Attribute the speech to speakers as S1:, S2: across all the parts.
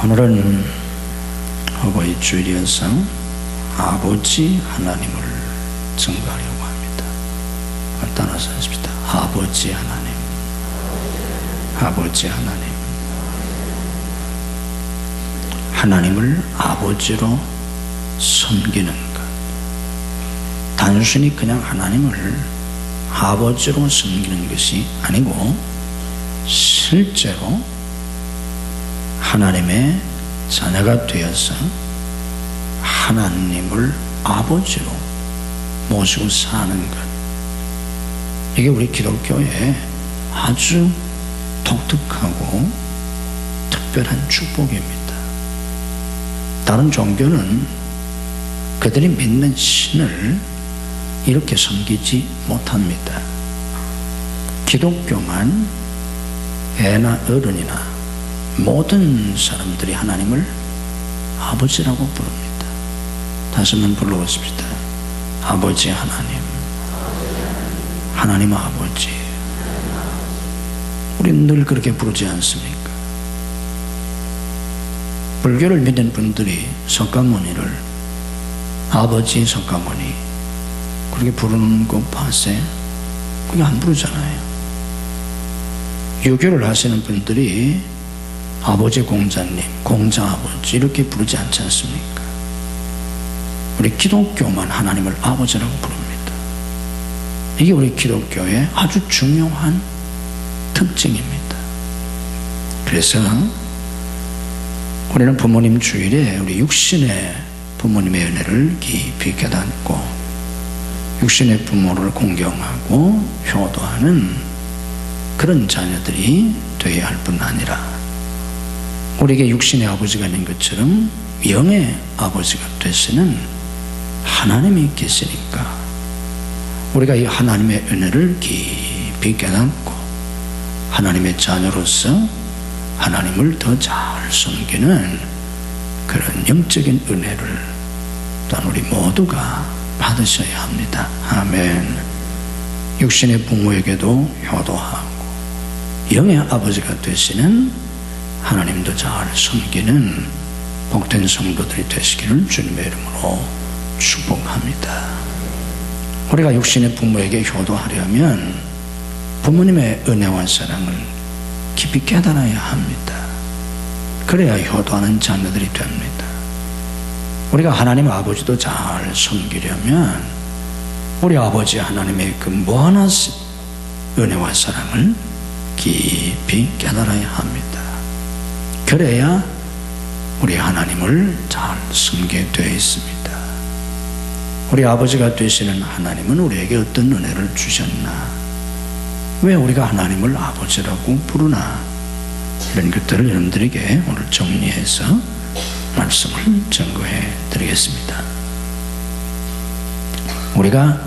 S1: 오늘은 어버이 주일이어서 아버지 하나님을 증거하려고 합니다. 따라서 하십시다. 아버지 하나님, 아버지 하나님. 하나님을 아버지로 섬기는 것, 단순히 그냥 하나님을 아버지로 섬기는 것이 아니고 실제로 하나님의 자녀가 되어서 하나님을 아버지로 모시고 사는 것, 이게 우리 기독교의 아주 독특하고 특별한 축복입니다. 다른 종교는 그들이 믿는 신을 이렇게 섬기지 못합니다. 기독교만 애나 어른이나 모든 사람들이 하나님을 아버지라고 부릅니다. 다시 한번 불러보십시다. 아버지 하나님, 하나님 아버지. 우리는 늘 그렇게 부르지 않습니까? 불교를 믿는 분들이 석가모니를 아버지 석가모니 그렇게 부르는 거 봤어요? 그게 안 부르잖아요. 유교를 하시는 분들이 아버지 공자님, 공자 아버지 이렇게 부르지 않지 않습니까? 우리 기독교만 하나님을 아버지라고 부릅니다. 이게 우리 기독교의 아주 중요한 특징입니다. 그래서 우리는 부모님 주일에 우리 육신의 부모님의 은혜를 깊이 깨닫고 육신의 부모를 공경하고 효도하는 그런 자녀들이 되어야 할 뿐 아니라 우리에게 육신의 아버지가 있는 것처럼 영의 아버지가 되시는 하나님이 계시니까 우리가 이 하나님의 은혜를 깊이 깨닫고 하나님의 자녀로서 하나님을 더 잘 섬기는 그런 영적인 은혜를 또한 우리 모두가 받으셔야 합니다. 아멘. 육신의 부모에게도 효도하고 영의 아버지가 되시는 하나님도 잘 섬기는 복된 성도들이 되시기를 주님의 이름으로 축복합니다. 우리가 육신의 부모에게 효도하려면 부모님의 은혜와 사랑을 깊이 깨달아야 합니다. 그래야 효도하는 자녀들이 됩니다. 우리가 하나님 아버지도 잘 섬기려면 우리 아버지 하나님의 그 무한하신 은혜와 사랑을 깊이 깨달아야 합니다. 그래야 우리 하나님을 잘 섬기게 되어 있습니다. 우리 아버지가 되시는 하나님은 우리에게 어떤 은혜를 주셨나? 왜 우리가 하나님을 아버지라고 부르나? 이런 것들을 여러분들에게 오늘 정리해서 말씀을 증거해 드리겠습니다. 우리가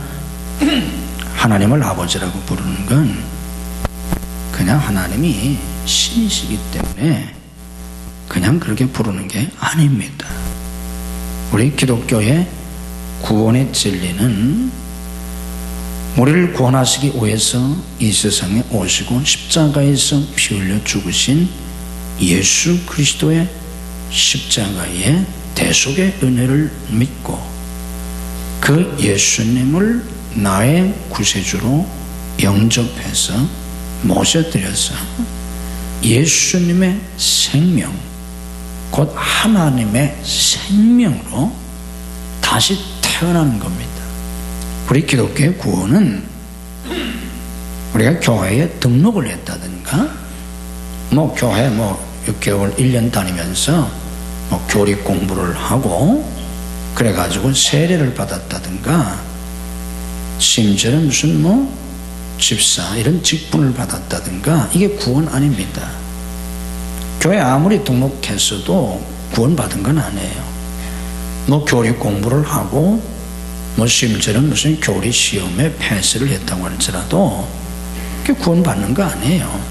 S1: 하나님을 아버지라고 부르는 건 그냥 하나님이 신이시기 때문에 그냥 그렇게 부르는 게 아닙니다. 우리 기독교의 구원의 진리는 우리를 구원하시기 위해서 이 세상에 오시고 십자가에서 피 흘려 죽으신 예수 그리스도의 십자가의 대속의 은혜를 믿고 그 예수님을 나의 구세주로 영접해서 모셔드려서 예수님의 생명, 곧 하나님의 생명으로 다시 태어나는 겁니다. 우리 기독교의 구원은 우리가 교회에 등록을 했다든가 교회 6개월 1년 다니면서 교리 공부를 하고 그래가지고 세례를 받았다든가 심지어는 무슨 집사 이런 직분을 받았다든가 이게 구원 아닙니다. 교회 아무리 등록했어도 구원 받은 건 아니에요. 교리 공부를 하고 심지어는 무슨 교리 시험에 패스를 했다고 할지라도 그게 구원 받는 거 아니에요.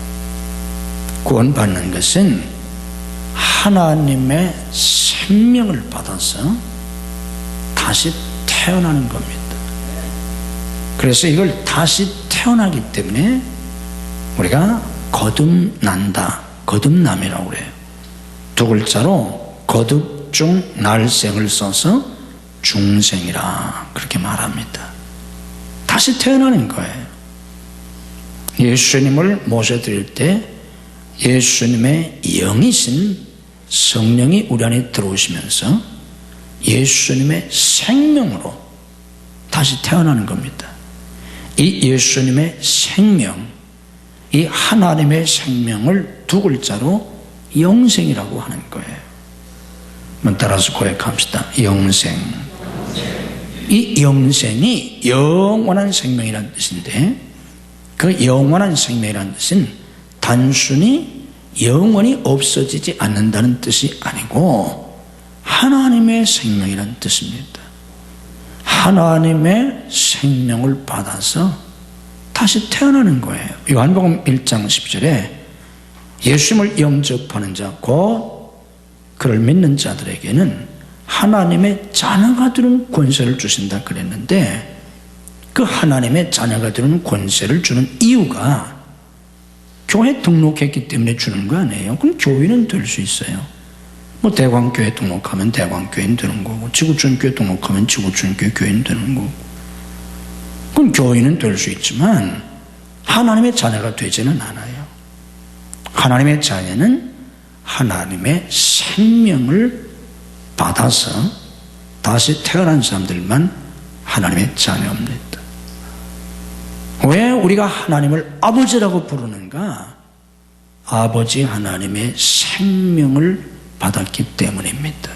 S1: 구원 받는 것은 하나님의 생명을 받아서 다시 태어나는 겁니다. 그래서 이걸 다시 태어나기 때문에 우리가 거듭난다, 거듭남이라고 그래요. 두 글자로 거듭 중 날생을 써서 중생이라 그렇게 말합니다. 다시 태어나는 거예요. 예수님을 모셔드릴 때 예수님의 영이신 성령이 우리 안에 들어오시면서 예수님의 생명으로 다시 태어나는 겁니다. 이 예수님의 생명, 이 하나님의 생명을 두 글자로 영생이라고 하는 거예요. 한번 따라서 고백합시다. 영생. 이 영생이 영원한 생명이라는 뜻인데, 그 영원한 생명이라는 뜻은 단순히 영원히 없어지지 않는다는 뜻이 아니고 하나님의 생명이라는 뜻입니다. 하나님의 생명을 받아서 다시 태어나는 거예요. 요한복음 1장 10절에 예수님을 영접하는 자, 곧 그를 믿는 자들에게는 하나님의 자녀가 되는 권세를 주신다 그랬는데, 그 하나님의 자녀가 되는 권세를 주는 이유가 교회 등록했기 때문에 주는 거 아니에요. 그럼 교인은 될 수 있어요. 뭐 대광교회 등록하면 대광교회는 되는 거고, 지구촌교회 등록하면 지구촌교회 교회는 되는 거고, 그럼 교인은 될 수 있지만 하나님의 자녀가 되지는 않아요. 하나님의 자녀는 하나님의 생명을 받아서 다시 태어난 사람들만 하나님의 자녀입니다. 왜 우리가 하나님을 아버지라고 부르는가? 아버지 하나님의 생명을 받았기 때문입니다.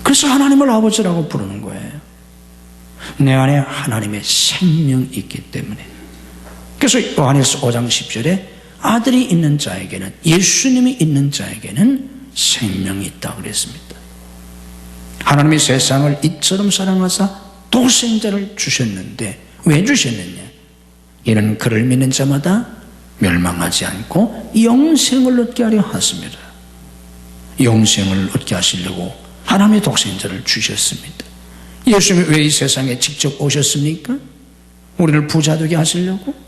S1: 그래서 하나님을 아버지라고 부르는 거예요. 내 안에 하나님의 생명이 있기 때문에. 그래서 요한일서 5장 10절에 아들이 있는 자에게는, 예수님이 있는 자에게는 생명이 있다고 그랬습니다. 하나님이 세상을 이처럼 사랑하사 독생자를 주셨는데, 왜 주셨느냐? 이는 그를 믿는 자마다 멸망하지 않고 영생을 얻게 하려 하십니다. 영생을 얻게 하시려고 하나님의 독생자를 주셨습니다. 예수님이 왜 이 세상에 직접 오셨습니까? 우리를 부자 되게 하시려고?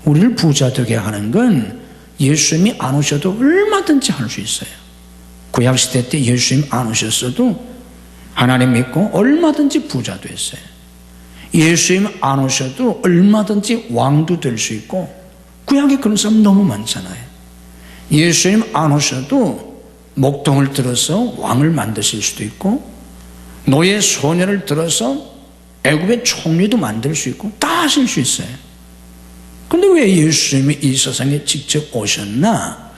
S1: 우리를 부자 되게 하는 건 예수님이 안 오셔도 얼마든지 할 수 있어요. 구약시대 때 예수님 안 오셨어도 하나님 믿고 얼마든지 부자 됐어요. 예수님 안 오셔도 얼마든지 왕도 될 수 있고, 구약에 그런 사람 너무 많잖아요. 예수님 안 오셔도 목동을 들어서 왕을 만드실 수도 있고, 노예 소년을 들어서 애굽의 총리도 만들 수 있고, 다 하실 수 있어요. 그런데 왜 예수님이 이 세상에 직접 오셨나?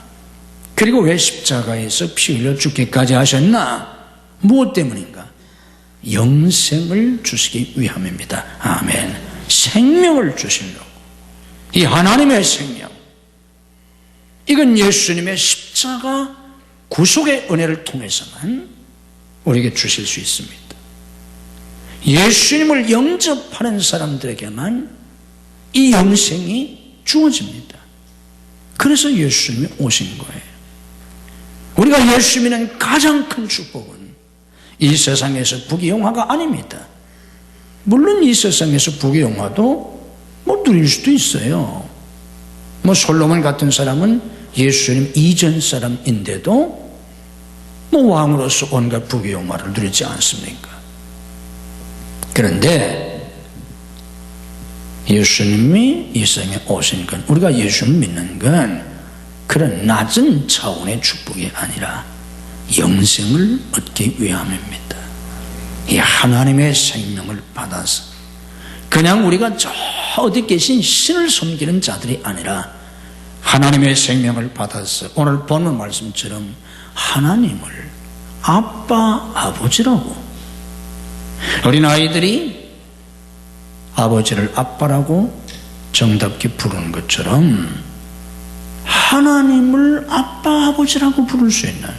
S1: 그리고 왜 십자가에서 피 흘려 죽기까지 하셨나? 무엇 때문인가? 영생을 주시기 위함입니다. 아멘. 생명을 주시려고. 이 하나님의 생명, 이건 예수님의 십자가 구속의 은혜를 통해서만 우리에게 주실 수 있습니다. 예수님을 영접하는 사람들에게만 이 영생이 주어집니다. 그래서 예수님이 오신 거예요. 우리가 예수 믿는 가장 큰 축복은 이 세상에서 부귀영화가 아닙니다. 물론 이 세상에서 부귀영화도 뭐 누릴 수도 있어요. 뭐 솔로몬 같은 사람은 예수님 이전 사람인데도 뭐 왕으로서 온갖 부귀영화를 누리지 않습니까? 그런데 예수님이 이 세상에 오신 건, 우리가 예수를 믿는 건 그런 낮은 차원의 축복이 아니라 영생을 얻기 위함입니다. 이 하나님의 생명을 받아서 그냥 우리가 저 어디 계신 신을 섬기는 자들이 아니라 하나님의 생명을 받아서 오늘 본문 말씀처럼 하나님을 아빠, 아버지라고, 어린아이들이 아버지를 아빠라고 정답게 부르는 것처럼 하나님을 아빠, 아버지라고 부를 수 있는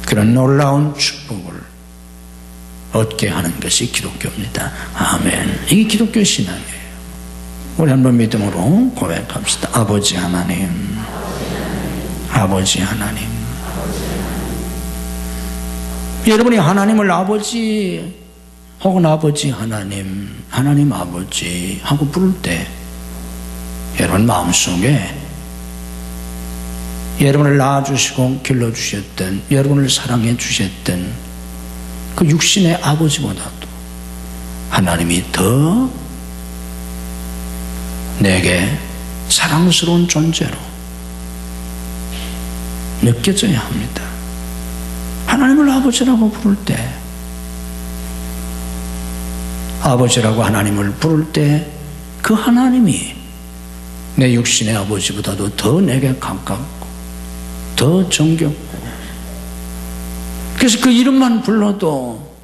S1: 그런 놀라운 축복을 얻게 하는 것이 기독교입니다. 아멘. 이게 기독교 신앙이에요. 우리 한번 믿음으로 고백합시다. 아버지 하나님, 아버지 하나님. 여러분이 하나님을 아버지 혹은 아버지 하나님, 하나님 아버지 하고 부를 때 여러분 마음속에 여러분을 낳아주시고 길러주셨던, 여러분을 사랑해 주셨던 그 육신의 아버지보다도 하나님이 더 내게 사랑스러운 존재로 느껴져야 합니다. 하나님을 아버지라고 부를 때, 아버지라고 하나님을 부를 때 그 하나님이 내 육신의 아버지보다도 더 내게 가깝고 더 정겹고, 그래서 그 이름만 불러도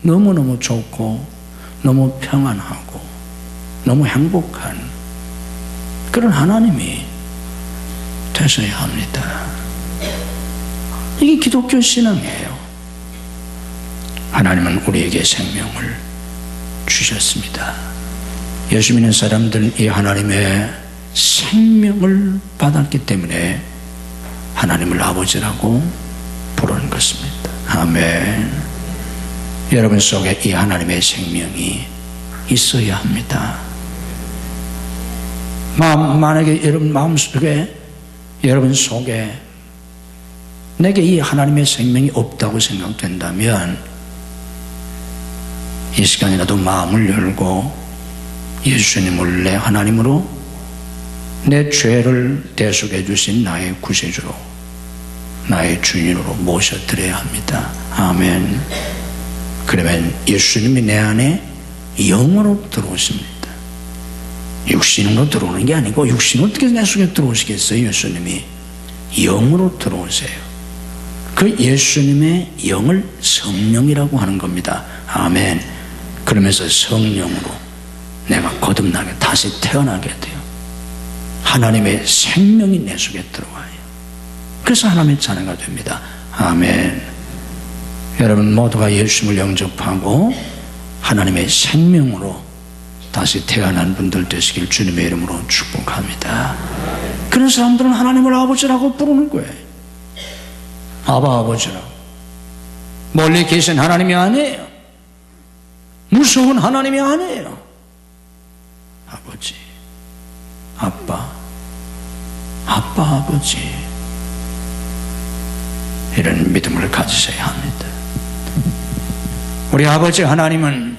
S1: 너무너무 좋고 너무 평안하고 너무 행복한 그런 하나님이 되셔야 합니다. 이게 기독교 신앙이에요. 하나님은 우리에게 생명을 주셨습니다. 예수 믿는 사람들은 이 하나님의 생명을 받았기 때문에 하나님을 아버지라고 부르는 것입니다. 아멘. 여러분 속에 이 하나님의 생명이 있어야 합니다. 만약에 여러분 마음속에, 여러분 속에 내게 이 하나님의 생명이 없다고 생각된다면 이 시간이라도 마음을 열고 예수님을 내 하나님으로, 내 죄를 대속해 주신 나의 구세주로, 나의 주인으로 모셔드려야 합니다. 아멘. 그러면 예수님이 내 안에 영으로 들어오십니다. 육신으로 들어오는 게 아니고, 육신은 어떻게 내 속에 들어오시겠어요? 예수님이 영으로 들어오세요. 그 예수님의 영을 성령이라고 하는 겁니다. 아멘. 그러면서 성령으로 내가 거듭나게, 다시 태어나게 돼요. 하나님의 생명이 내 속에 들어와요. 그래서 하나님의 자녀가 됩니다. 아멘. 여러분 모두가 예수님을 영접하고 하나님의 생명으로 다시 태어난 분들 되시길 주님의 이름으로 축복합니다. 그런 사람들은 하나님을 아버지라고 부르는 거예요. 아바 아버지라고. 멀리 계신 하나님이 아니에요. 무서운 하나님이 아니에요. 아버지, 아빠, 아버지, 이런 믿음을 가지셔야 합니다. 우리 아버지 하나님은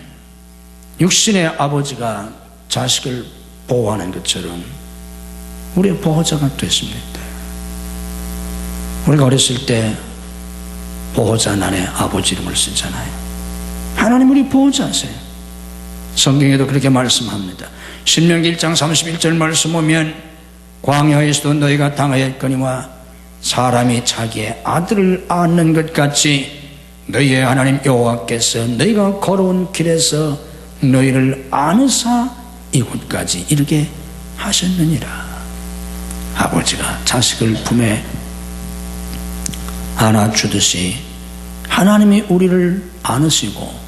S1: 육신의 아버지가 자식을 보호하는 것처럼 우리의 보호자가 됐습니다. 우리가 어렸을 때 보호자란에 아버지 이름을 쓰잖아요. 하나님 우리 보호자세요. 성경에도 그렇게 말씀합니다. 신명기 1장 31절 말씀 보면 광야에서도 너희가 당하였거니와 사람이 자기의 아들을 낳는 것 같이 너희의 하나님 여호와께서 너희가 걸어온 길에서 너희를 안으사 이곳까지 이르게 하셨느니라. 아버지가 자식을 품에 안아주듯이 하나님이 우리를 안으시고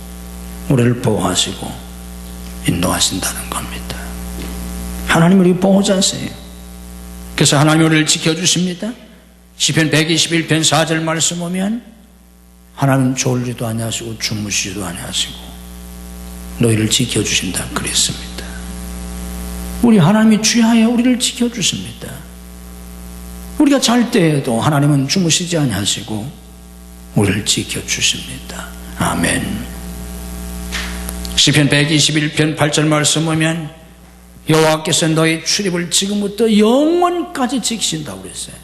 S1: 우리를 보호하시고 인도하신다는 겁니다. 하나님 우리 보호자세요. 그래서 하나님 우리를 지켜주십니다. 시편 121편 4절 말씀 보면 하나님 졸지도 아니하시고 주무시지도 아니하시고 너희를 지켜주신다 그랬습니다. 우리 하나님이 주하여 우리를 지켜주십니다. 우리가 잘 때에도 하나님은 주무시지 아니하시고 우리를 지켜주십니다. 아멘. 시편 121편 8절 말씀 보면 여호와께서 너희 출입을 지금부터 영원까지 지키신다고 그랬어요.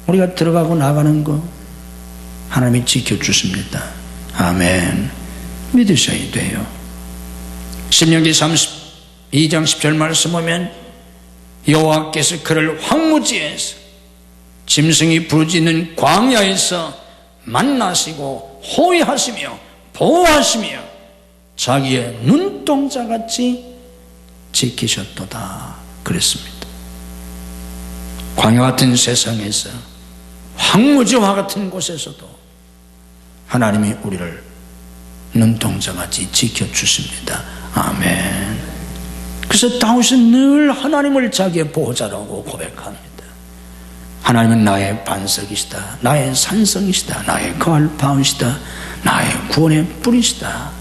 S1: 우리가 들어가고 나가는 거 하나님이 지켜주십니다. 아멘. 믿으셔야 돼요. 신명기 32장 10절 말씀 보면 여호와께서 그를 황무지에서 짐승이 부르짖는 광야에서 만나시고 호위하시며 보호하시며 자기의 눈동자같이 지키셨도다 그랬습니다. 광야 같은 세상에서 황무지와 같은 곳에서도 하나님이 우리를 눈동자같이 지켜주십니다. 아멘. 그래서 다윗은 늘 하나님을 자기의 보호자라고 고백합니다. 하나님은 나의 반석이시다, 나의 산성이시다, 나의 거할 바위시다, 나의 구원의 뿌리시다.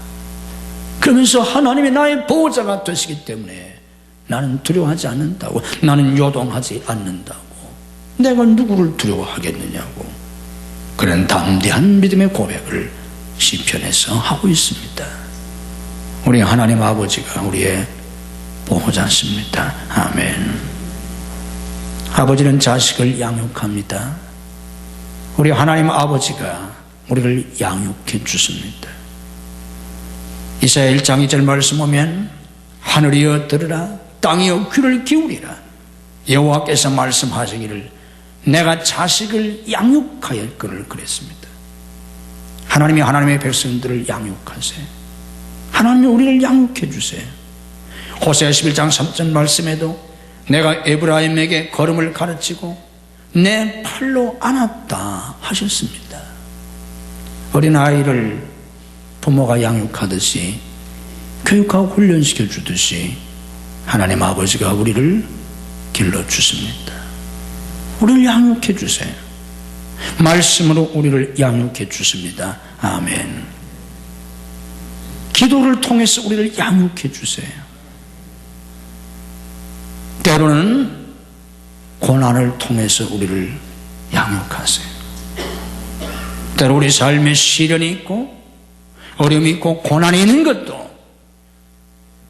S1: 그러면서 하나님이 나의 보호자가 되시기 때문에 나는 두려워하지 않는다고, 나는 요동하지 않는다고 내가 누구를 두려워하겠느냐고 그런 담대한 믿음의 고백을 시편에서 하고 있습니다. 우리 하나님 아버지가 우리의 보호자십니다. 아멘. 아버지는 자식을 양육합니다. 우리 하나님 아버지가 우리를 양육해 주십니다. 이사야 1장 2절 말씀 보면 하늘이여 들으라 땅이여 귀를 기울이라 여호와께서 말씀하시기를 내가 자식을 양육하였거늘 그랬습니다. 하나님이 하나님의 백성들을 양육하세요. 하나님이 우리를 양육해 주세요. 호세아 11장 3절 말씀에도 내가 에브라임에게 걸음을 가르치고 내 팔로 안았다 하셨습니다. 어린아이를 부모가 양육하듯이 교육하고 훈련시켜 주듯이 하나님 아버지가 우리를 길러주십니다. 우리를 양육해 주세요. 말씀으로 우리를 양육해 주십니다. 아멘. 기도를 통해서 우리를 양육해 주세요. 때로는 고난을 통해서 우리를 양육하세요. 때로 우리 삶에 시련이 있고 어려움이 있고 고난이 있는 것도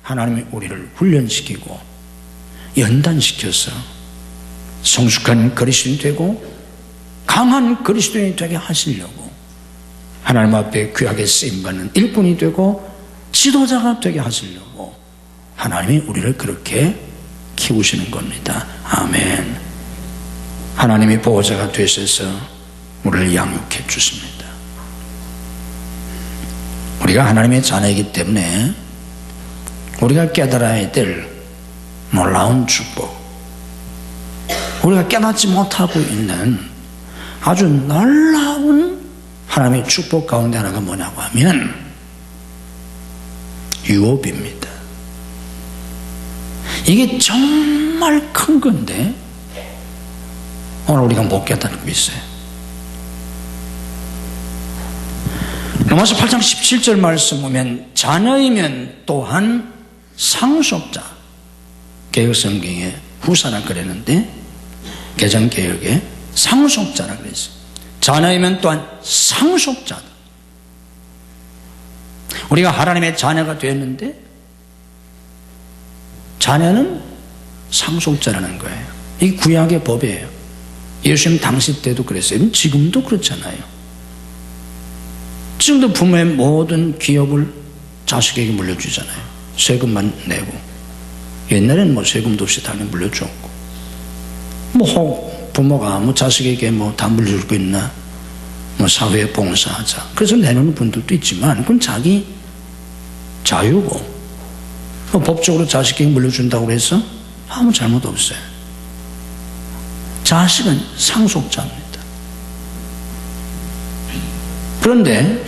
S1: 하나님이 우리를 훈련시키고 연단시켜서 성숙한 그리스도인이 되고 강한 그리스도인이 되게 하시려고 하나님 앞에 귀하게 쓰임받는 일꾼이 되고 지도자가 되게 하시려고 하나님이 우리를 그렇게 키우시는 겁니다. 아멘. 하나님이 보호자가 되셔서 우리를 양육해 주십니다. 우리가 하나님의 자녀이기 때문에 우리가 깨달아야 될 놀라운 축복, 우리가 깨닫지 못하고 있는 아주 놀라운 하나님의 축복 가운데 하나가 뭐냐고 하면 유업입니다. 이게 정말 큰 건데 오늘 우리가 못 깨닫고 있어요. 로마서 8장 17절 말씀 보면 자녀이면 또한 상속자, 개혁성경에 후사라 그랬는데 개정개혁에 상속자라 그랬어요. 자녀이면 또한 상속자다. 우리가 하나님의 자녀가 되었는데 자녀는 상속자라는 거예요. 이게 구약의 법이에요. 예수님 당시 때도 그랬어요. 지금도 그렇잖아요. 지금도 부모의 모든 기업을 자식에게 물려주잖아요. 세금만 내고. 옛날에는 뭐 세금도 없이 당연히 물려줬고. 부모가 자식에게 다 물려줄 거 있나? 사회에 봉사하자. 그래서 내놓는 분들도 있지만, 그건 자기 자유고, 법적으로 자식에게 물려준다고 해서 아무 잘못 없어요. 자식은 상속자입니다. 그런데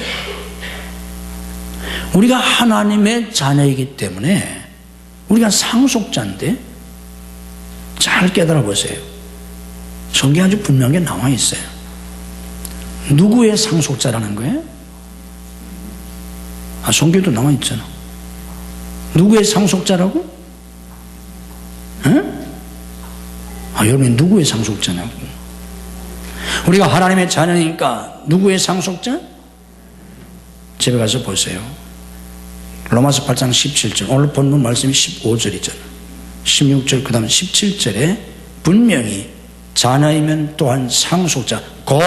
S1: 우리가 하나님의 자녀이기 때문에 우리가 상속자인데 잘 깨달아 보세요. 성경에 아주 분명하게 나와 있어요. 누구의 상속자라는 거예요? 성경에도 나와 있잖아. 누구의 상속자라고? 응? 여러분 누구의 상속자냐고. 우리가 하나님의 자녀니까 누구의 상속자? 집에 가서 보세요. 로마서 8장 17절, 오늘 본문 말씀이 15절이잖아. 16절 그 다음 17절에 분명히 자녀이면 또한 상속자, 곧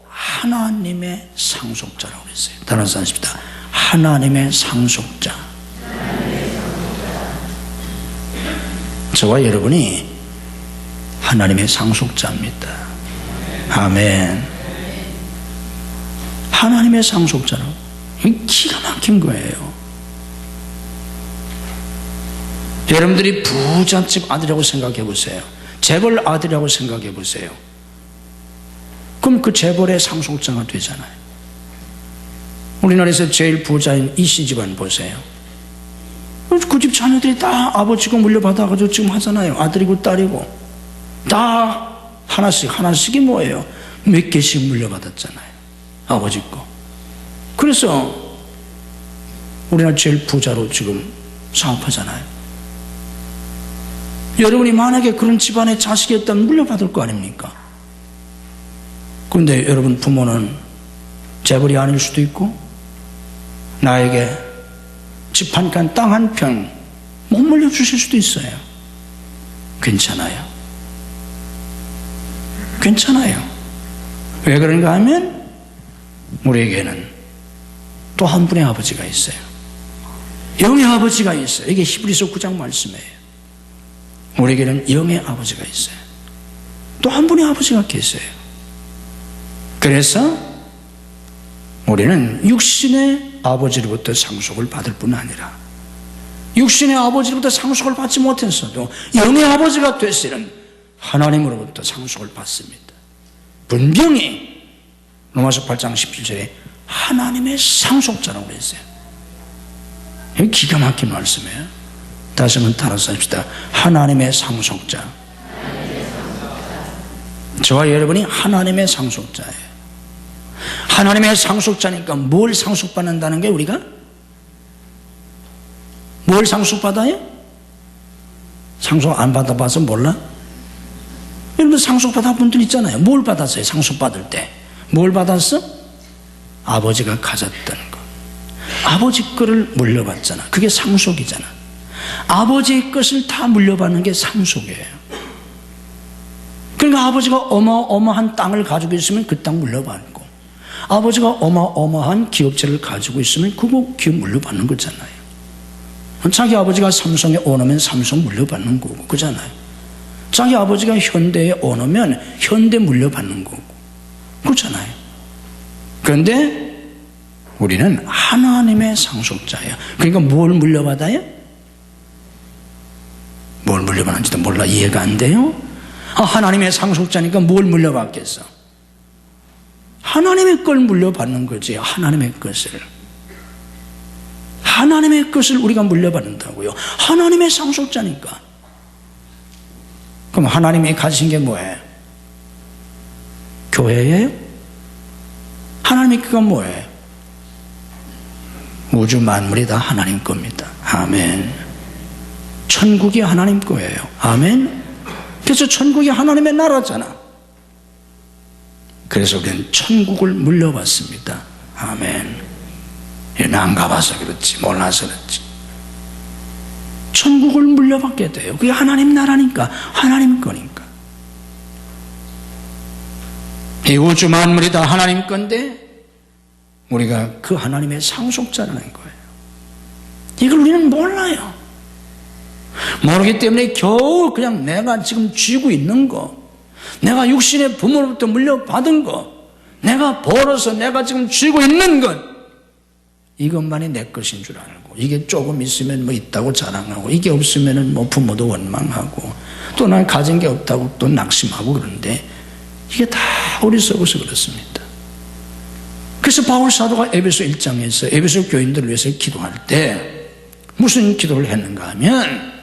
S1: 하나님의 상속자라고 그랬어요. 따라서 하십시다. 하나님의 상속자. 저와 여러분이 하나님의 상속자입니다. 아멘. 하나님의 상속자라고. 기가 막힌 거예요. 여러분들이 부잣집 아들이라고 생각해 보세요. 재벌 아들이라고 생각해 보세요. 그럼 그 재벌의 상속자가 되잖아요. 우리나라에서 제일 부자인 이씨 집안 보세요. 그 집 자녀들이 다 아버지가 물려받아가지고 지금 하잖아요. 아들이고 딸이고 다 하나씩이 뭐예요? 몇 개씩 물려받았잖아요. 아버지 거. 그래서 우리나라 제일 부자로 지금 사업하잖아요. 여러분이 만약에 그런 집안의 자식이었다면 물려받을 거 아닙니까? 그런데 여러분 부모는 재벌이 아닐 수도 있고 나에게 집 한 칸, 땅 한 평 못 물려주실 수도 있어요. 괜찮아요. 괜찮아요. 왜 그런가 하면 우리에게는 또 한 분의 아버지가 있어요. 영의 아버지가 있어요. 이게 히브리서 9장 말씀이에요. 우리에게는 영의 아버지가 있어요. 또 한 분의 아버지가 계세요. 그래서 우리는 육신의 아버지로부터 상속을 받을 뿐 아니라 육신의 아버지로부터 상속을 받지 못했어도 영의 아버지가 되시는 하나님으로부터 상속을 받습니다. 분명히 로마서 8장 17절에 하나님의 상속자라고 그랬어요. 이게 기가 막힌 말씀이에요. 다시 한번 따라서 합시다. 하나님의 상속자. 저와 여러분이 하나님의 상속자예요. 하나님의 상속자니까 뭘 상속받는다는 게 우리가? 뭘 상속받아요? 상속 안 받아봐서 몰라? 여러분 상속받아 본 분들 있잖아요. 뭘 받았어요? 상속받을 때 뭘 받았어? 아버지가 가졌던 거. 아버지 거를 물려받잖아. 그게 상속이잖아. 아버지의 것을 다 물려받는 게 상속이에요. 그러니까 아버지가 어마어마한 땅을 가지고 있으면 그 땅 물려받고, 아버지가 어마어마한 기업체를 가지고 있으면 그거 기업 물려받는 거잖아요. 자기 아버지가 삼성에 오너면 삼성 물려받는 거고, 그잖아요. 자기 아버지가 현대에 오너면 현대 물려받는 거고, 그렇잖아요. 그런데 우리는 하나님의 상속자예요. 그러니까 뭘 물려받아요? 뭘 물려받는지도 몰라. 이해가 안 돼요? 하나님의 상속자니까 뭘 물려받겠어? 하나님의 걸 물려받는 거지. 하나님의 것을. 하나님의 것을 우리가 물려받는다고요. 하나님의 상속자니까. 그럼 하나님이 가진 게 뭐예요? 교회예요? 하나님의 그건 뭐예요? 우주 만물이 다 하나님 겁니다. 아멘. 천국이 하나님 거예요. 아멘. 그래서 천국이 하나님의 나라잖아. 그래서 우리는 천국을 물려받습니다. 아멘. 안 가봐서 그렇지, 몰라서 그렇지. 천국을 물려받게 돼요. 그게 하나님 나라니까, 하나님 거니까. 이 우주 만물이 다 하나님 건데 우리가 그 하나님의 상속자라는 거예요. 이걸 우리는 몰라요. 모르기 때문에 겨우 그냥 내가 지금 쥐고 있는 거, 내가 육신의 부모로부터 물려받은 거, 내가 벌어서 내가 지금 쥐고 있는 것, 이것만이 내 것인 줄 알고, 이게 조금 있으면 뭐 있다고 자랑하고, 이게 없으면 뭐 부모도 원망하고, 또 난 가진 게 없다고 또 낙심하고, 그런데 이게 다 어리석어서 그렇습니다. 그래서 바울 사도가 에베소 1장에서 에베소 교인들을 위해서 기도할 때 무슨 기도를 했는가 하면,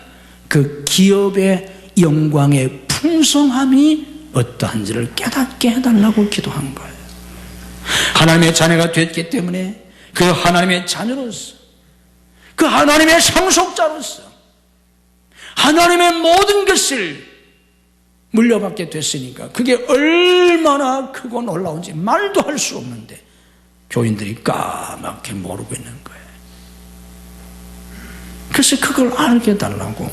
S1: 그 기업의 영광의 풍성함이 어떠한지를 깨닫게 해달라고 기도한 거예요. 하나님의 자녀가 됐기 때문에 그 하나님의 자녀로서, 그 하나님의 상속자로서 하나님의 모든 것을 물려받게 됐으니까 그게 얼마나 크고 놀라운지 말도 할 수 없는데 교인들이 까맣게 모르고 있는 거예요. 그래서 그걸 알게 해달라고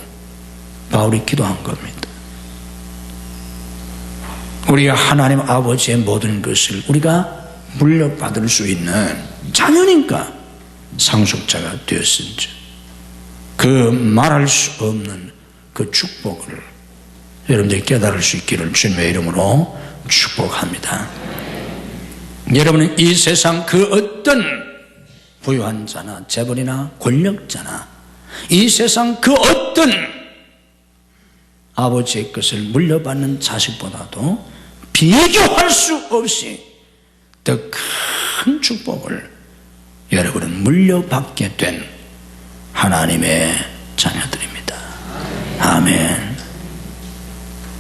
S1: 바울이 기도한 겁니다. 우리가 하나님 아버지의 모든 것을 우리가 물려받을 수 있는 자녀니까 상속자가 되었은지, 그 말할 수 없는 그 축복을 여러분들이 깨달을 수 있기를 주님의 이름으로 축복합니다. 여러분은 이 세상 그 어떤 부유한 자나 재벌이나 권력자나 이 세상 그 어떤 아버지의 것을 물려받는 자식보다도 비교할 수 없이 더 큰 축복을 여러분은 물려받게 된 하나님의 자녀들입니다. 아멘.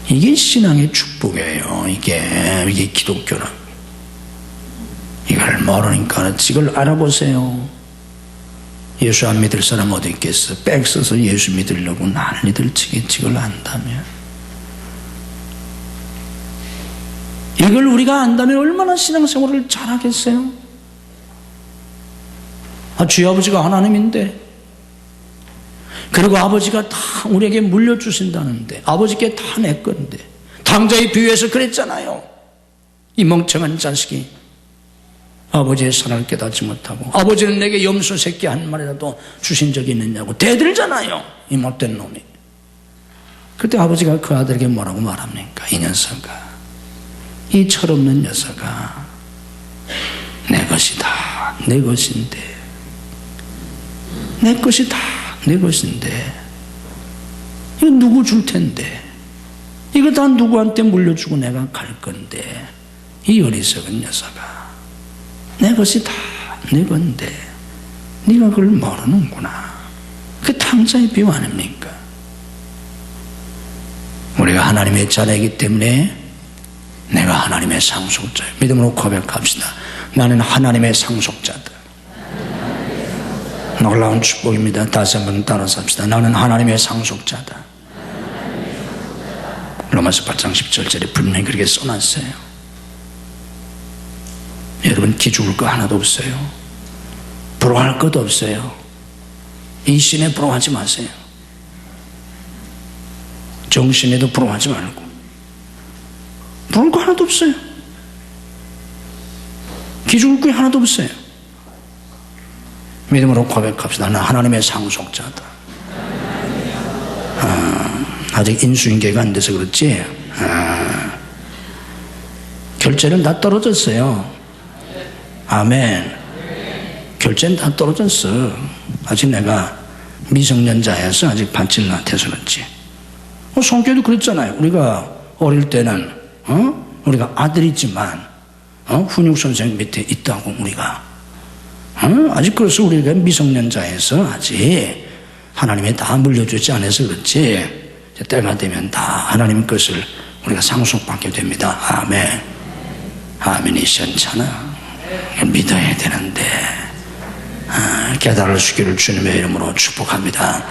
S1: 이게 신앙의 축복이에요. 이게 기독교는. 이걸 모르니까 이걸 알아보세요. 예수 안 믿을 사람 어디 있겠어? 백 써서 예수 믿으려고 난리들 치기치걸 한다면, 이걸 우리가 안다면 얼마나 신앙생활을 잘하겠어요? 주의 아버지가 하나님인데, 그리고 아버지가 다 우리에게 물려주신다는데, 아버지께 다 내 건데, 당자의 비유에서 그랬잖아요. 이 멍청한 자식이 아버지의 사랑을 깨닫지 못하고, 아버지는 내게 염소 새끼 한 마리라도 주신 적이 있느냐고 대들잖아요, 이 못된 놈이. 그때 아버지가 그 아들에게 뭐라고 말합니까? 이 녀석아, 이 철없는 녀석아, 내 것이다, 내 것인데, 내 것이다, 내 것인데, 이거 누구 줄 텐데, 이거 다 누구한테 물려주고 내가 갈 건데, 이 어리석은 녀석아, 내 것이 다 내 건데 네가 그걸 모르는구나. 그게 탕자의 비유 아닙니까? 우리가 하나님의 자녀이기 때문에 내가 하나님의 상속자예요. 믿음으로 고백합시다. 나는 하나님의 상속자다. 놀라운 축복입니다. 다시 한번 따라서 합시다. 나는 하나님의 상속자다. 로마서 8장 17절에 분명히 그렇게 써놨어요. 여러분, 기죽을 거 하나도 없어요. 부러워할 것도 없어요. 이 신에 부러워하지 마세요. 정신에도 부러워하지 말고. 부러울 거 하나도 없어요. 기죽을 거 하나도 없어요. 믿음으로 고백합시다. 나는 하나님의 상속자다. 아직 인수인계가 안 돼서 그렇지. 결제는 다 떨어졌어요. 아멘. 결제는 다 떨어졌어. 아직 내가 미성년자여서 아직 받질 못해서 그렇지. 성교도 그랬잖아요. 우리가 어릴 때는 우리가 아들이지만 훈육선생 밑에 있다고 우리가 아직. 그래서 우리가 미성년자여서 아직 하나님이 다 물려주지 않아서 그렇지, 때가 되면 다 하나님 것을 우리가 상속받게 됩니다. 아멘. 아멘이 시원찮아. 믿어야 되는데 깨달을 수 있기를 주님의 이름으로 축복합니다.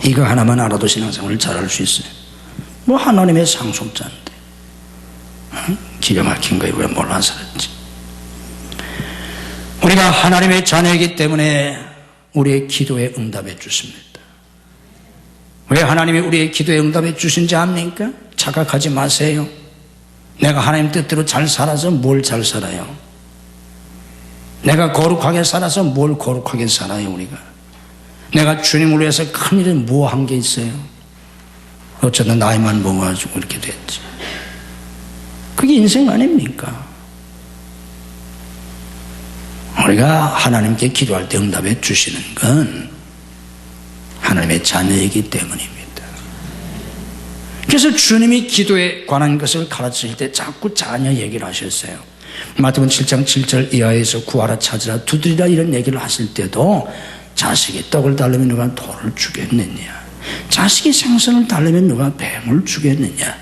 S1: 이거 하나만 알아도 신앙생활을 잘할 수 있어요. 뭐 하나님의 상속자인데 기가 막힌 거예요. 왜 몰라서 그렇지. 우리가 하나님의 자녀이기 때문에 우리의 기도에 응답해 주십니다. 왜 하나님이 우리의 기도에 응답해 주신지 압니까? 착각하지 마세요. 내가 하나님 뜻대로 잘 살아서 뭘 잘 살아요? 내가 거룩하게 살아서 뭘 거룩하게 살아요? 우리가 내가 주님을 위해서 큰일은 뭐 한 게 있어요? 어쩌다 나이만 먹어가지고 이렇게 됐지. 그게 인생 아닙니까? 우리가 하나님께 기도할 때 응답해 주시는 건 하나님의 자녀이기 때문입니다. 그래서 주님이 기도에 관한 것을 가르칠 때 자꾸 자녀 얘기를 하셨어요. 마태복음 7장 7절 이하에서 구하라 찾으라 두드리라 이런 얘기를 하실 때도 자식이 떡을 달라면 누가 돌을 주겠느냐, 자식이 생선을 달라면 누가 뱀을 주겠느냐,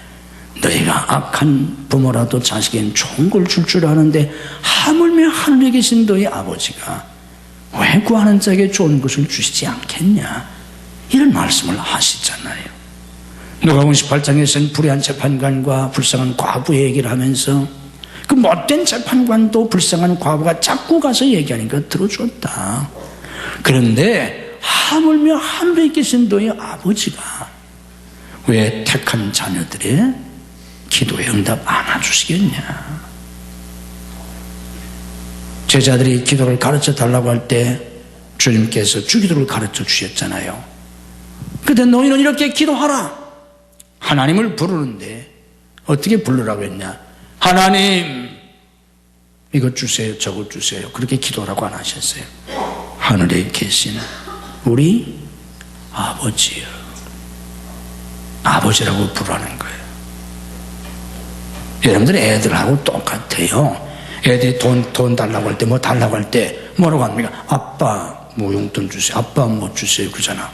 S1: 너희가 악한 부모라도 자식에겐 좋은 걸 줄 줄 아는데 하물며 하늘에 계신 너희 아버지가 왜 구하는 자에게 좋은 것을 주시지 않겠냐, 이런 말씀을 하시잖아요. 누가복음 18장에서는 불의한 재판관과 불쌍한 과부의 얘기를 하면서 그 못된 재판관도 불쌍한 과부가 자꾸 가서 얘기하니까 들어줬다. 그런데 하물며 하늘에 계신 너희 아버지가 왜 택한 자녀들의 기도에 응답 안 해주시겠냐. 제자들이 기도를 가르쳐 달라고 할 때 주님께서 주기도를 가르쳐 주셨잖아요. 그때 너희는 이렇게 기도하라. 하나님을 부르는데 어떻게 부르라고 했냐? 하나님 이것 주세요, 저것 주세요. 그렇게 기도라고 안 하셨어요. 하늘에 계신 우리 아버지요. 아버지라고 부르는 거예요. 여러분들 애들하고 똑같아요. 애들이 돈 달라고 할 때, 뭐 달라고 할 때 뭐라고 합니까? 아빠 뭐 용돈 주세요. 아빠 뭐 주세요 그러잖아.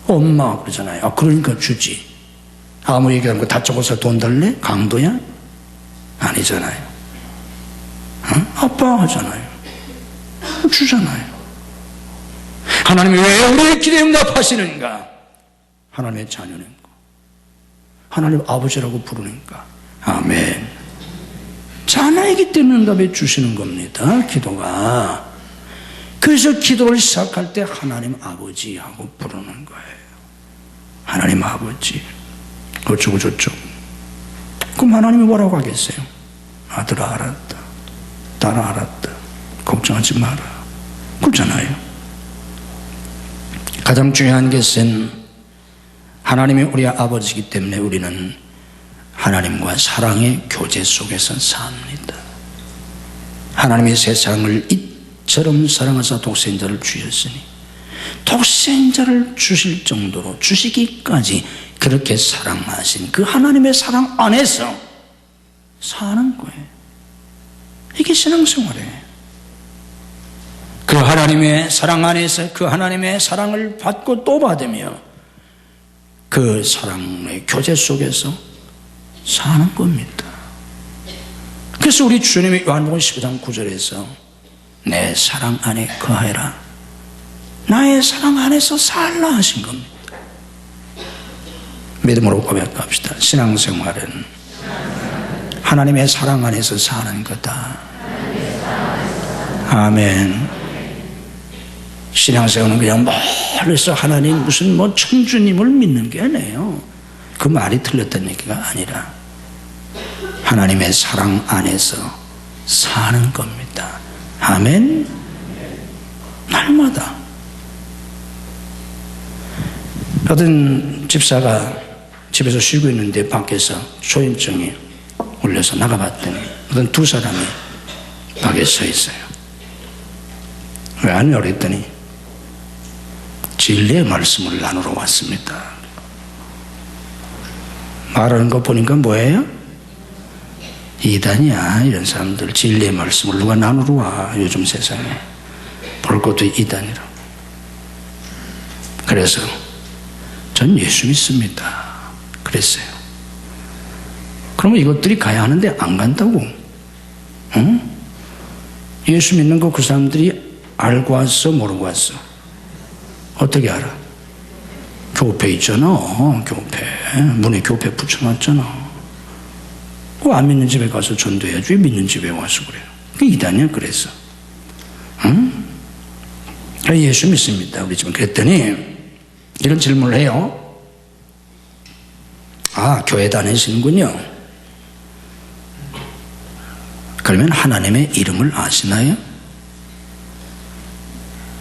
S1: 엄마 그러잖아요. 그러니까 주지. 아무 얘기하는 거 다 적어서 돈 달래? 강도야? 아니잖아요. 아빠 하잖아요. 주잖아요. 하나님이 왜 우리의 기도에 응답하시는가? 하나님의 자녀는가? 하나님 아버지라고 부르는가? 아멘. 자녀이기 때문에 응답해 주시는 겁니다, 기도가. 그래서 기도를 시작할 때 하나님 아버지 하고 부르는 거예요. 하나님 아버지 어쩌고 저쩌고. 그럼 하나님이 뭐라고 하겠어요? 아들아 알았다, 딸아 알았다, 걱정하지 마라, 그렇잖아요. 가장 중요한 것은 하나님이 우리 아버지이기 때문에 우리는 하나님과 사랑의 교제 속에서 삽니다. 하나님이 세상을 이처럼 사랑하사 독생자를 주셨으니 독생자를 주실 정도로 주시기까지 그렇게 사랑하신 그 하나님의 사랑 안에서 사는 거예요. 이게 신앙생활이에요. 그 하나님의 사랑 안에서 그 하나님의 사랑을 받고 또 받으며 그 사랑의 교제 속에서 사는 겁니다. 그래서 우리 주님이 요한복음 15장 9절에서 내 사랑 안에 거하여라, 나의 사랑 안에서 살라 하신 겁니다. 믿음으로 고백합시다. 신앙생활은 하나님의 사랑 안에서 사는 거다. 아멘. 신앙생활은 그냥 멀리서 하나님 무슨 천주님을 믿는 게 아니에요. 그 말이 틀렸다는 얘기가 아니라 하나님의 사랑 안에서 사는 겁니다. 아멘. 날마다 어떤 집사가 집에서 쉬고 있는데 밖에서 초인종이 울려서 나가봤더니 어떤 두 사람이 밖에 서 있어요. 왜 안 열었더니 진리의 말씀을 나누러 왔습니다. 말하는 거 보니까 뭐예요? 이단이야. 이런 사람들 진리의 말씀을 누가 나누러 와? 요즘 세상에 볼 것도 이단이라. 그래서 전 예수 믿습니다 그랬어요. 그러면 이것들이 가야 하는데 안 간다고? 응? 예수 믿는 거 그 사람들이 알고 왔어 모르고 왔어? 어떻게 알아? 교패 있잖아. 교패 문에 교패 붙여놨잖아. 그 안 믿는 집에 가서 전도해야지 왜 믿는 집에 와서 그래요? 그 이단이야. 그래서 응? 예수 믿습니다 우리 집은. 그랬더니 이런 질문을 해요. 아, 교회 다니시는군요. 그러면 하나님의 이름을 아시나요?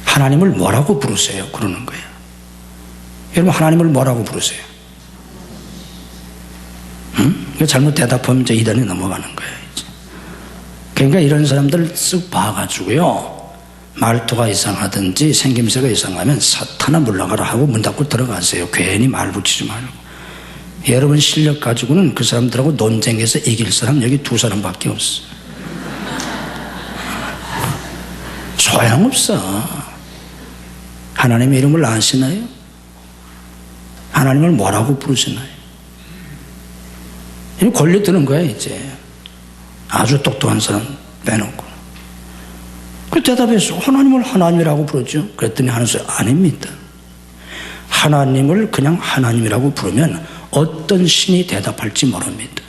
S1: 하나님을 뭐라고 부르세요? 그러는 거예요. 여러분 하나님을 뭐라고 부르세요? 응? 잘못 대답하면 이제 이단에 넘어가는 거예요. 이제. 그러니까 이런 사람들 쓱 봐가지고요, 말투가 이상하든지 생김새가 이상하면 사탄아 물러가라 하고 문 닫고 들어가세요. 괜히 말 붙이지 말고. 여러분 실력 가지고는 그 사람들하고 논쟁에서 이길 사람 여기 두 사람밖에 없어. 소용없어. 하나님의 이름을 아시나요? 하나님을 뭐라고 부르시나요? 이거 걸려드는 거야 이제. 아주 똑똑한 사람 빼놓고. 그 대답해서 하나님을 하나님이라고 부르죠. 그랬더니 하는 소리 아닙니다. 하나님을 그냥 하나님이라고 부르면 어떤 신이 대답할지 모릅니다.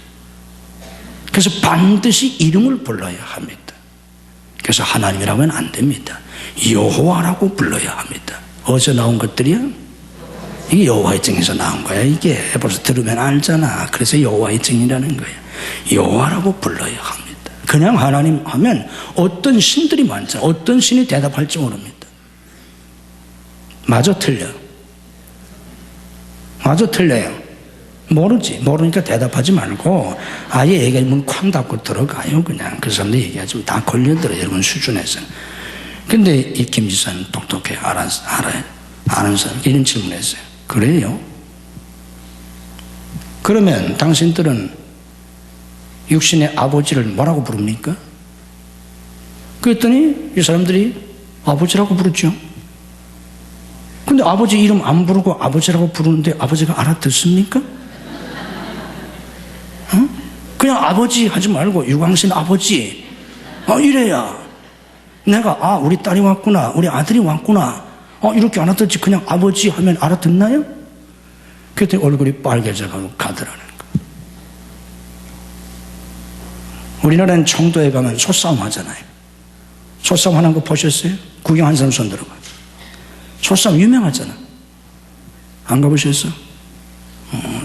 S1: 그래서 반드시 이름을 불러야 합니다. 그래서 하나님이라고 하면 안 됩니다. 여호와라고 불러야 합니다. 어디서 나온 것들이야? 이게 여호와의 증에서 나온 거야. 이게 벌써 들으면 알잖아. 그래서 여호와의 증이라는 거야. 여호와라고 불러야 합니다. 그냥 하나님 하면 어떤 신들이 많잖아. 어떤 신이 대답할지 모릅니다. 맞아 틀려? 맞아 틀려요? 모르지. 모르니까 대답하지 말고 아예 얘기하면 쾅 닫고 들어가요. 그냥 그 사람들 얘기하지 다 걸려들어요. 여러분 수준에서. 근데 이 김 지사는 똑똑해. 알아요. 아는 사람 이런 질문했어요. 그래요? 그러면 당신들은 육신의 아버지를 뭐라고 부릅니까? 그랬더니 이 사람들이 아버지라고 부르죠. 근데 아버지 이름 안 부르고 아버지라고 부르는데 아버지가 알아듣습니까? 어? 그냥 아버지 하지 말고 유광신 아버지 이래야 내가 우리 딸이 왔구나, 우리 아들이 왔구나, 이렇게 알아듣지 그냥 아버지 하면 알아듣나요? 그때 얼굴이 빨개져가고 가더라는 거예요. 우리나라는 청도에 가면 소싸움 하잖아요. 소싸움 하는 거 보셨어요? 구경한 사람 손 들어봐. 소싸움 유명하잖아. 안 가보셨어?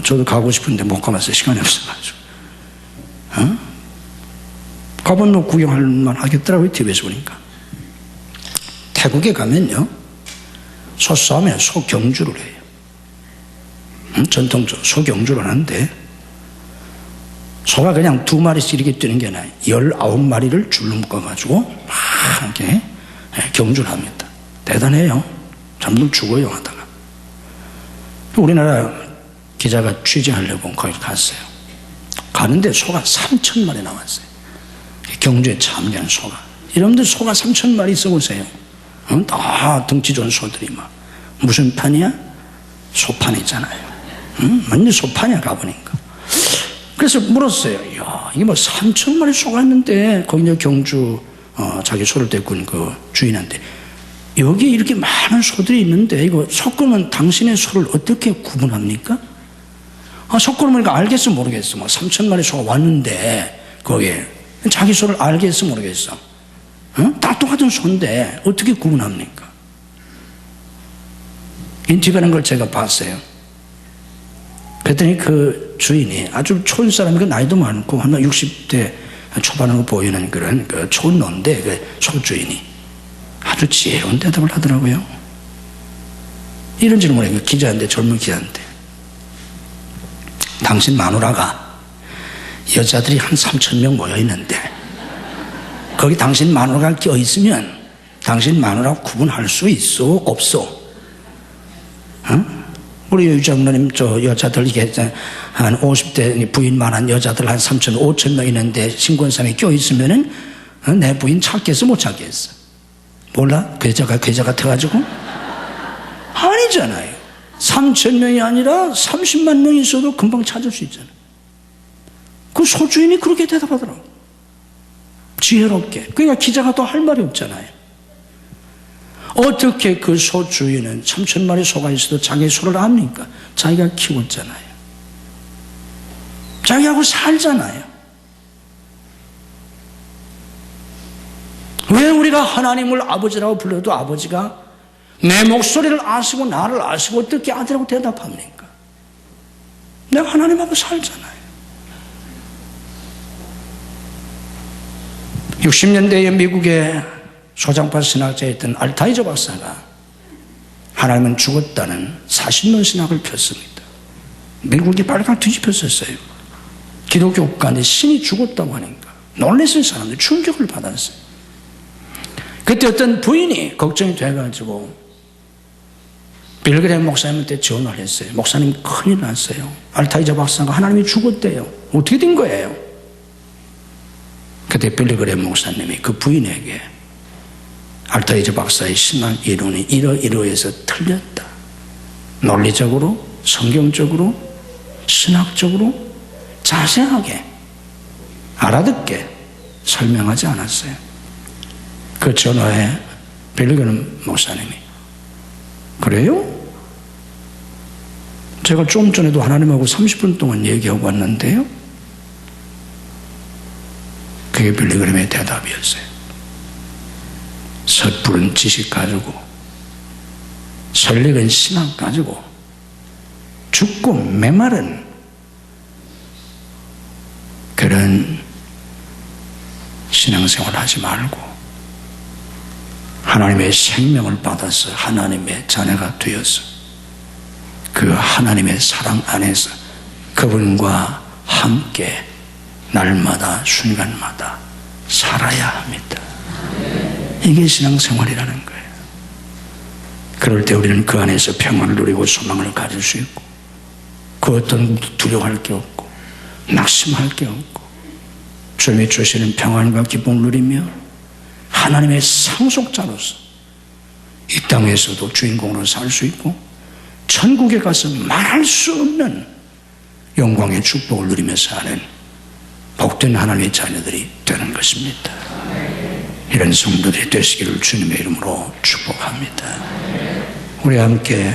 S1: 저도 가고 싶은데 못 가봤어요. 시간이 없어가지고. 가보면 뭐 구경할 만 하겠더라고요. TV에서 보니까. 태국에 가면요, 소싸움에 소경주를 해요. 전통적으로 소경주를 하는데, 소가 그냥 2마리씩 이렇게 뛰는 게 아니라 19마리를 줄로 묶어가지고 막 이렇게 경주를 합니다. 대단해요. 잠들 죽어요 하다가. 우리나라 기자가 취재하려고 거기 갔어요. 가는데 소가 3,000마리 나왔어요. 경주에 참견 소가. 여러분들 소가 3,000마리 써보세요. 다 덩치 좋은 소들이 막. 무슨 판이야? 소판이잖아요. 완전 소판이야 가보니까. 그래서 물었어요. 야, 이게 뭐 3,000마리 소가 있는데 거기 이제 경주 자기 소를 데리고 온 그 주인한테 여기 이렇게 많은 소들이 있는데 이거 소끄면 당신의 소를 어떻게 구분합니까? 소끄러우니까 알겠어 모르겠어. 뭐 3,000마리 소가 왔는데 거기에 자기 소를 알겠어 모르겠어. 다 똑같은 소인데 어떻게 구분합니까? 인터뷰하는 걸 제가 봤어요. 그랬더니 그 주인이 아주 초인 사람이고 나이도 많고 한 60대 초반으로 보이는 그런 그 촌노인데 그 소주인이 아주 지혜로운 대답을 하더라고요. 이런 질문을 해요. 기자인데, 젊은 기자인데. 당신 마누라가 여자들이 한 3,000명 모여 있는데 거기 당신 마누라가 껴 있으면 당신 마누라 구분할 수 있어 없어? 우리 유장로님 저 여자들 이게 한 50대 부인만한 여자들 한 3,000, 5,000명 있는데 신권사람이 껴 있으면은 내 부인 찾겠어 못 찾겠어? 몰라? 그 여자 같아가지고? 아니잖아요. 3,000명이 아니라 30만 명이 있어도 금방 찾을 수 있잖아요. 그 소주인이 그렇게 대답하더라고. 지혜롭게. 그러니까 기자가 또 할 말이 없잖아요. 어떻게 그 소주인은 3,000마리 소가 있어도 자기 소를 압니까? 자기가 키웠잖아요. 자기하고 살잖아요. 왜 우리가 하나님을 아버지라고 불러도 아버지가 내 목소리를 아시고 나를 아시고 어떻게 아들하고 대답합니까? 내가 하나님하고 살잖아요. 60년대에 미국의 소장파 신학자였던 알타이저 박사가 하나님은 죽었다는 40년 신학을 폈습니다. 미국이 발칵 뒤집혔었어요. 기독교 국가인데 신이 죽었다고 하니까 놀랐어요. 사람들이 충격을 받았어요. 그때 어떤 부인이 걱정이 돼가지고 빌그레임 목사님한테 전화를 했어요. 목사님 큰일 났어요. 알타이저 박사가 하나님이 죽었대요. 어떻게 된 거예요? 그때 빌그레임 목사님이 그 부인에게 알타이저 박사의 신앙 이론이 이러이러해서 틀렸다. 논리적으로, 성경적으로, 신학적으로 자세하게 알아듣게 설명하지 않았어요. 그 전화에 빌그레임 목사님이 그래요? 제가 좀 전에도 하나님하고 30분 동안 얘기하고 왔는데요. 그게 빌리그램의 대답이었어요. 섣부른 지식 가지고 설익은 신앙 가지고 죽고 메마른 그런 신앙생활 하지 말고 하나님의 생명을 받아서 하나님의 자녀가 되어서 그 하나님의 사랑 안에서 그분과 함께 날마다 순간마다 살아야 합니다. 이게 신앙생활이라는 거예요. 그럴 때 우리는 그 안에서 평안을 누리고 소망을 가질 수 있고 그 어떤 것도 두려워할 게 없고 낙심할 게 없고 주님이 주시는 평안과 기쁨을 누리며 하나님의 상속자로서 이 땅에서도 주인공으로 살 수 있고 천국에 가서 말할 수 없는 영광의 축복을 누리며 사는 복된 하나님의 자녀들이 되는 것입니다. 이런 성도들이 되시기를 주님의 이름으로 축복합니다. 우리 함께